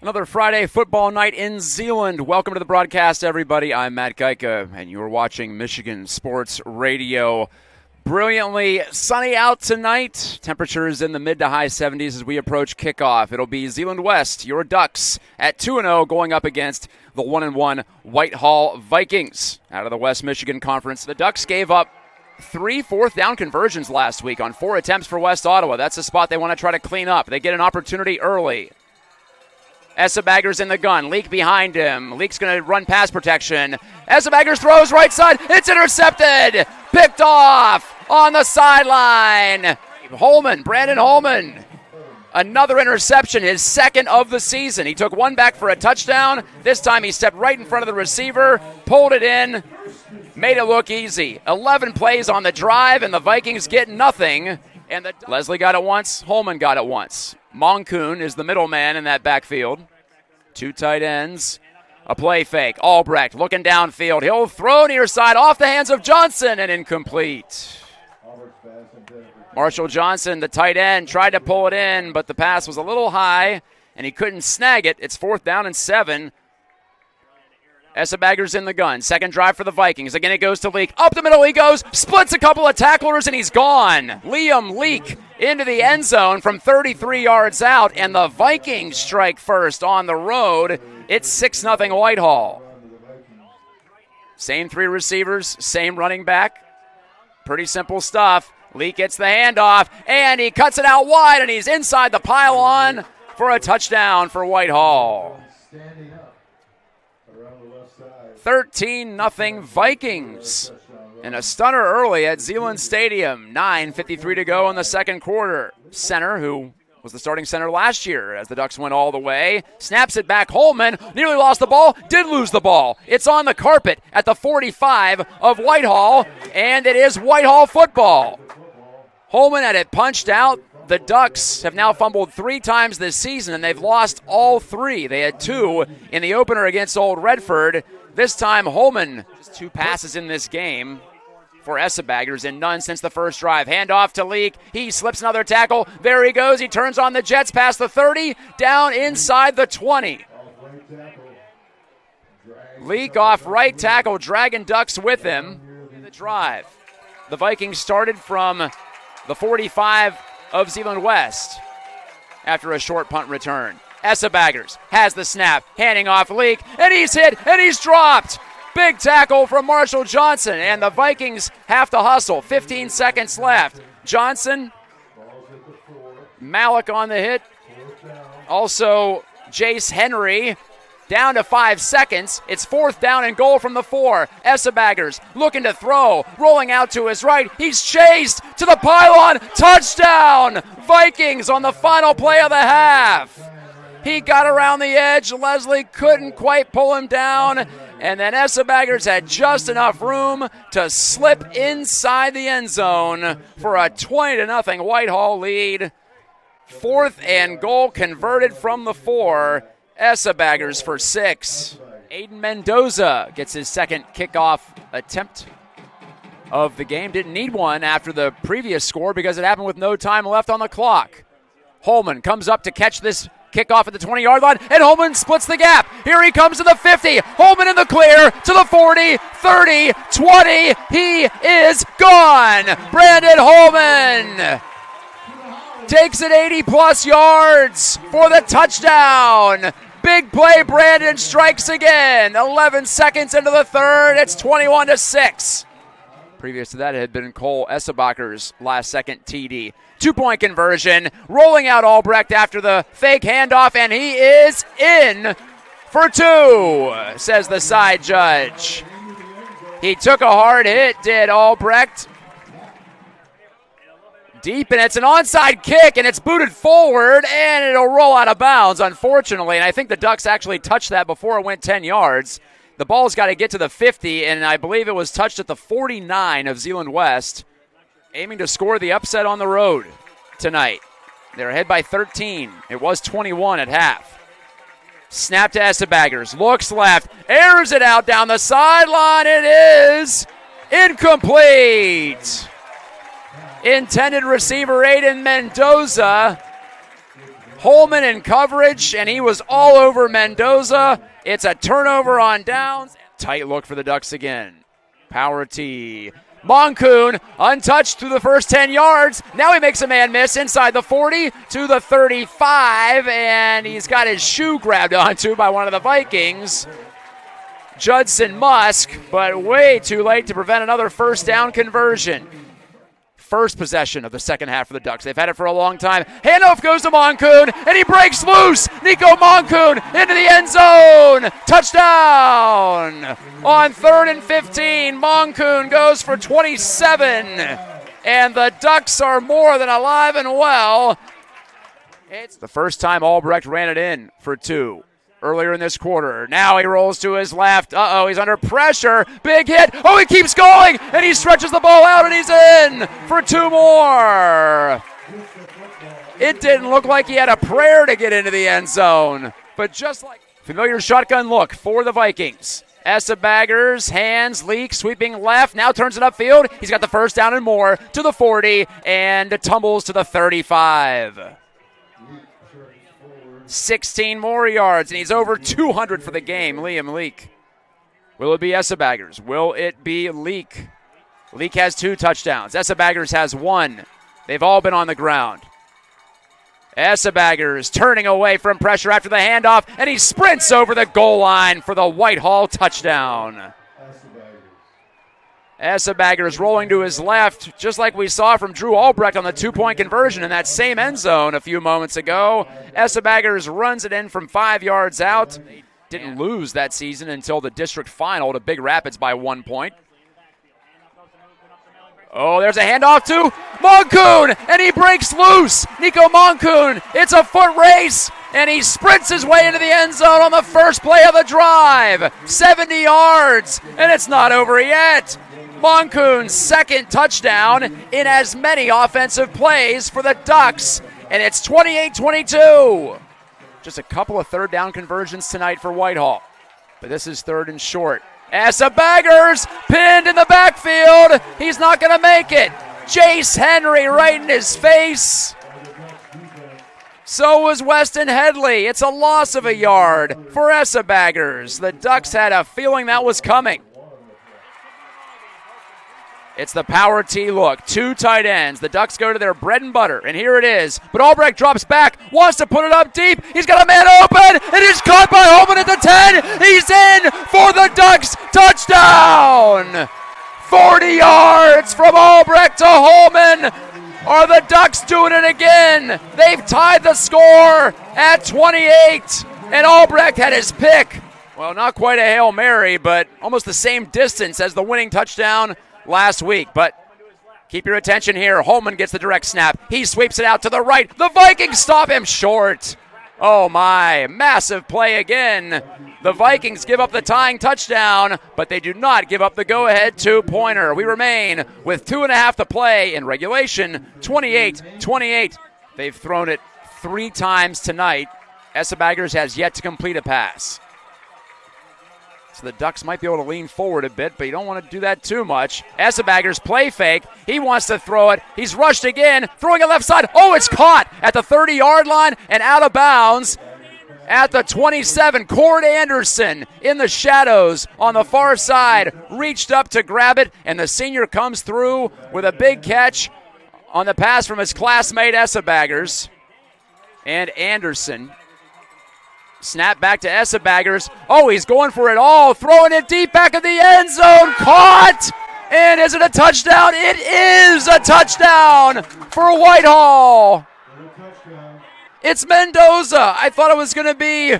Another Friday football night in Zeeland. Welcome to the broadcast, everybody. I'm Matt Gajtka, and you're watching Michigan Sports Radio. Brilliantly sunny out tonight. Temperatures in the mid to high 70s as we approach kickoff. It'll be Zeeland West, your Ducks, at 2-0 going up against the 1-1 Whitehall Vikings. Out of the West Michigan Conference, the Ducks gave up 3 fourth-down conversions last week on 4 attempts for West Ottawa. That's a spot they want to try to clean up. They get an opportunity early. Essebaggers in the gun. Leeke behind him. Leake's going to run pass protection. Essebaggers throws right side. It's intercepted. Picked off on the sideline. Brandon Holman. Another interception, his second of the season. He took one back for a touchdown. This time he stepped right in front of the receiver, pulled it in, made it look easy. 11 plays on the drive, and the Vikings get nothing. And Leslie got it once. Holman got it once. Moungkhoun is the middleman in that backfield. 2 tight ends. A play fake. Albrecht looking downfield. He'll throw near side off the hands of Johnson and incomplete. Marshall Johnson, the tight end, tried to pull it in, but the pass was a little high, and he couldn't snag it. It's 4th down and 7. Essebaggers in the gun. Second drive for the Vikings. Again, it goes to Leeke. Up the middle he goes. Splits a couple of tacklers, and he's gone. Leeke into the end zone from 33 yards out, and the Vikings strike first on the road. It's 6-0 Whitehall. Same 3 receivers, same running back. Pretty simple stuff. Leeke gets the handoff, and he cuts it out wide, and he's inside the pylon for a touchdown for Whitehall. 13-0 Vikings. And a stunner early at Zeeland Stadium. 9:53 to go in the second quarter. Center, who was the starting center last year as the Ducks went all the way, snaps it back. Holman nearly lost the ball, did lose the ball. It's on the carpet at the 45 of Whitehall, and it is Whitehall football. Holman had it punched out. The Ducks have now fumbled 3 times this season, and they've lost all 3. They had 2 in the opener against Old Redford. This time, Holman, just 2 passes in this game for Essebaggers and none since the first drive. Handoff to Leeke. He slips another tackle. There he goes. He turns on the Jets past the 30, down inside the 20. Leeke off right tackle, dragging Ducks with him in the drive. The Vikings started from the 45 of Zeeland West after a short punt return. Essebaggers has the snap, handing off Leeke, and he's hit, and he's dropped. Big tackle from Marshall Johnson, and the Vikings have to hustle. 15 seconds left. Johnson, Malik on the hit. Also, Jace Henry. Down to 5 seconds. It's 4th down and goal from the 4. Essebaggers looking to throw. Rolling out to his right. He's chased to the pylon. Touchdown! Vikings on the final play of the half. He got around the edge. Leslie couldn't quite pull him down. And then Essebaggers had just enough room to slip inside the end zone for a 20-0 Whitehall lead. 4th and goal converted from the 4. Essebaggers for 6. Ayden Mendoza gets his second kickoff attempt of the game. Didn't need one after the previous score because it happened with no time left on the clock. Holman comes up to catch this kickoff at the 20-yard line, and Holman splits the gap. Here he comes to the 50. Holman in the clear to the 40, 30, 20. He is gone. Brandon Holman takes it 80-plus yards for the touchdown. Big play, Brandon strikes again. 11 seconds into the third, it's 21-6. Previous to that, it had been Cole Essebaggers' last-second TD. 2-point conversion, rolling out Albrecht after the fake handoff, and he is in for 2, says the side judge. He took a hard hit, did Albrecht. Deep, and it's an onside kick, and it's booted forward, and it'll roll out of bounds, unfortunately. And I think the Ducks actually touched that before it went 10 yards. The ball's got to get to the 50, and I believe it was touched at the 49 of Zeeland West, aiming to score the upset on the road tonight. They're ahead by 13. It was 21 at half. Snap to Essebaggers. Looks left. Airs it out down the sideline. It is incomplete. Intended receiver Ayden Mendoza Holman in coverage, and he was all over Mendoza. It's a turnover on downs. Tight look for the Ducks again. Power tee. Moungkhoun untouched through the first 10 yards. Now he makes a man miss inside the 40 to the 35, and he's got his shoe grabbed onto by one of the Vikings, Judson Musk, but way too late to prevent another first down conversion. First possession of the second half for the Ducks. They've had it for a long time. Handoff goes to Moungkhoun, and he breaks loose. Niko Moungkhoun into the end zone. Touchdown! On 3rd and 15, Moungkhoun goes for 27, and the Ducks are more than alive and well. It's the first time Albrecht ran it in for 2. Earlier in this quarter. Now he rolls to his left. He's under pressure. Big hit. Oh, he keeps going, and he stretches the ball out, and he's in for 2 more. It didn't look like he had a prayer to get into the end zone, but just like familiar shotgun look for the Vikings. Essebaggers, hands, Leeke, sweeping left, now turns it upfield. He's got the first down and more to the 40, and tumbles to the 35. 16 more yards, and he's over 200 for the game. Liam Leeke. Will it be Essebaggers? Will it be Leeke? Leeke has 2 touchdowns. Essebaggers has 1. They've all been on the ground. Essebaggers turning away from pressure after the handoff, and he sprints over the goal line for the Whitehall touchdown. Essebaggers rolling to his left, just like we saw from Drew Albrecht on the 2-point conversion in that same end zone a few moments ago. Essebaggers runs it in from 5 yards out. Didn't lose that season until the district final to Big Rapids by 1 point. Oh, there's a handoff to Moungkhoun, and he breaks loose. Niko Moungkhoun, it's a foot race, and he sprints his way into the end zone on the first play of the drive. 70 yards, and it's not over yet. Moungkhoun's second touchdown in as many offensive plays for the Ducks, and it's 28-22. Just a couple of third down conversions tonight for Whitehall, but this is 3rd and short. Essebaggers pinned in the backfield. He's not going to make it. Jace Henry right in his face. So was Weston Headley. It's a loss of a yard for Essebaggers. The Ducks had a feeling that was coming. It's the power tee look. 2 tight ends. The Ducks go to their bread and butter, and here it is. But Albrecht drops back, wants to put it up deep. He's got a man open. It is caught by Holman at the 10. He's in for the Ducks. Touchdown! 40 yards from Albrecht to Holman. Are the Ducks doing it again? They've tied the score at 28, and Albrecht had his pick. Well, not quite a Hail Mary, but almost the same distance as the winning touchdown last week. But keep your attention here. Holman gets the direct snap. He sweeps it out to the right. The Vikings stop him short. Oh my, massive play again. The Vikings give up the tying touchdown, but they do not give up the go-ahead 2-pointer. We remain with 2.5 to play in regulation, 28-28. They've thrown it 3 times tonight. Essebaggers has yet to complete a pass. So the Ducks might be able to lean forward a bit, but you don't want to do that too much. Essebaggers play fake. He wants to throw it. He's rushed again, throwing it left side. Oh, it's caught at the 30-yard line and out of bounds at the 27. Cord Anderson in the shadows on the far side reached up to grab it, and the senior comes through with a big catch on the pass from his classmate Essebaggers. And Anderson. Snap back to Essebaggers. Oh, he's going for it all. Throwing it deep back of the end zone. Caught! And is it a touchdown? It is a touchdown for Whitehall. It's Mendoza. I thought it was going to be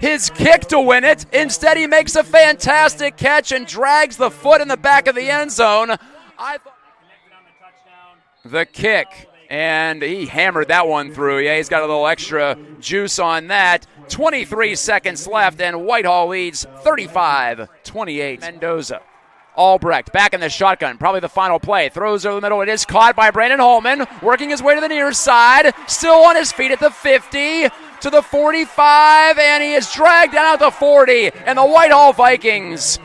his kick to win it. Instead, he makes a fantastic catch and drags the foot in the back of the end zone. The kick. And he hammered that one through. Yeah, he's got a little extra juice on that. 23 seconds left, and Whitehall leads 35-28. Mendoza. Albrecht back in the shotgun. Probably the final play. Throws over the middle. It is caught by Brandon Holman. Working his way to the near side. Still on his feet at the 50. To the 45. And he is dragged down at the 40. And the Whitehall Vikings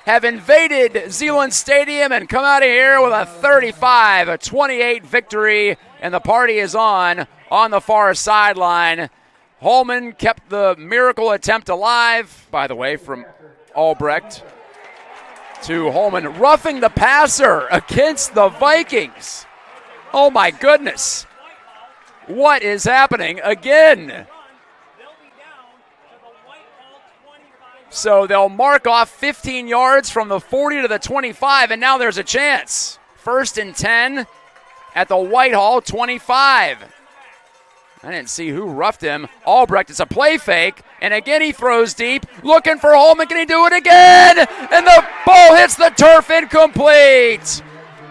have invaded Zeeland Stadium and come out of here with a 35-28 victory. and the party is on the far sideline. Holman kept the miracle attempt alive, by the way, from Albrecht to Holman, roughing the passer against the Vikings. Oh my goodness. What is happening again? So they'll mark off 15 yards from the 40 to the 25, and now there's a chance. 1st and 10 at the Whitehall 25. I didn't see who roughed him. Albrecht, it's a play fake, and again he throws deep, looking for Holman. Can he do it again? And the ball hits the turf, incomplete.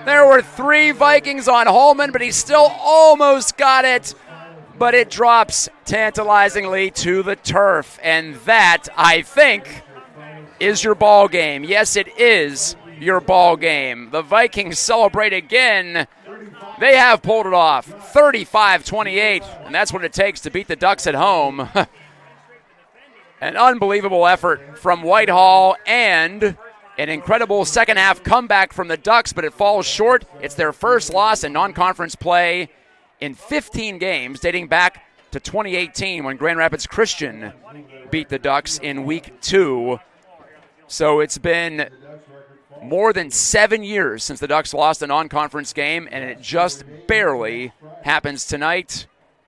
There were 3 Vikings on Holman, but he still almost got it. But it drops tantalizingly to the turf, and that, I think, is your ball game. Yes, it is your ball game. The Vikings celebrate again. They have pulled it off, 35-28, and that's what it takes to beat the Ducks at home. An unbelievable effort from Whitehall and an incredible second-half comeback from the Ducks, but it falls short. It's their first loss in non-conference play in 15 games, dating back to 2018 when Grand Rapids Christian beat the Ducks in Week 2. So it's been more than 7 years since the Ducks lost a non-conference game, and it just barely happens tonight.